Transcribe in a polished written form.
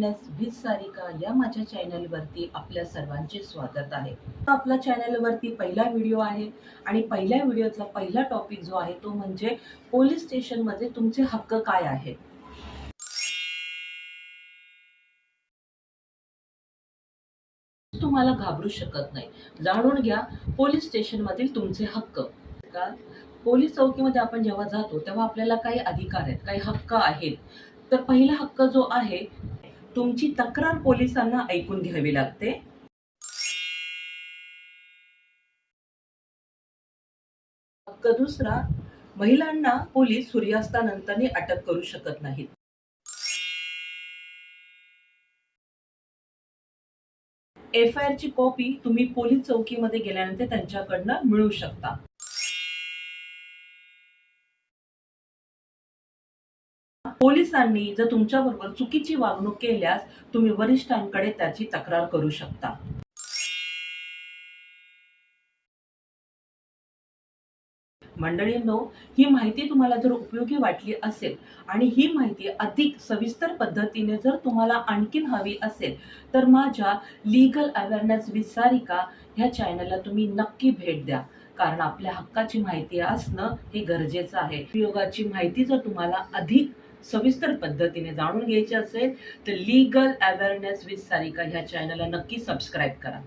Awareness with Sarika या माझ्या चॅनलवरती आपल्या सर्वांचे स्वागत आहे। आपल्या चॅनलवरती पहिला व्हिडिओ आहे आणि पहिल्या व्हिडिओचा पहिला टॉपिक जो आहे तो म्हणजे पोलीस स्टेशनमध्ये तुमचे हक्क काय आहेत। तुम्हाला घाबरू शकत नाही, जाणून घ्या पोलीस स्टेशनमधील तुमचे हक्क। पोलीस चौकीमध्ये आपण जेव्हा जातो तेव्हा आपल्याला काही अधिकार आहेत, काही हक्क आहेत। तर पहिला हक्क जो आहे, तुमची तक्रार पोलिसांना ऐकून घ्यावी लागते। हक्क दुसरा, महिलांना पोलीस सूर्यास्तानंतर अटक करू शकत नाहीत। FIR ची कॉपी तुम्ही पोलीस चौकीमध्ये गेल्यानंतर त्यांच्याकडनं मिळू शकता। पोलिसांनी जर तुमच्याबरोबर चुकीची वागणूक केल्यास तुम्ही वरिष्ठांकडे त्याची तक्रार करू शकता। मंडळींनो, ही माहिती तुम्हाला जर उपयोगी वाटली असेल आणि ही माहिती अधिक सविस्तर पद्धतीने जर तुम्हाला आणखीन हवी असेल तर माझ्या लीगल अवेअरनेस विथ सारिका ह्या चॅनलला तुम्ही नक्की भेट द्या, कारण आपल्या हक्काची माहिती असणं हे गरजेचं आहे। उपयोगाची माहिती जर तुम्हाला अधिक सविस्तर पद्धतीने जाणून घ्यायची असेल तर लीगल अवेअरनेस विथ सारिका ह्या चॅनलला नक्की सबस्क्राईब करा।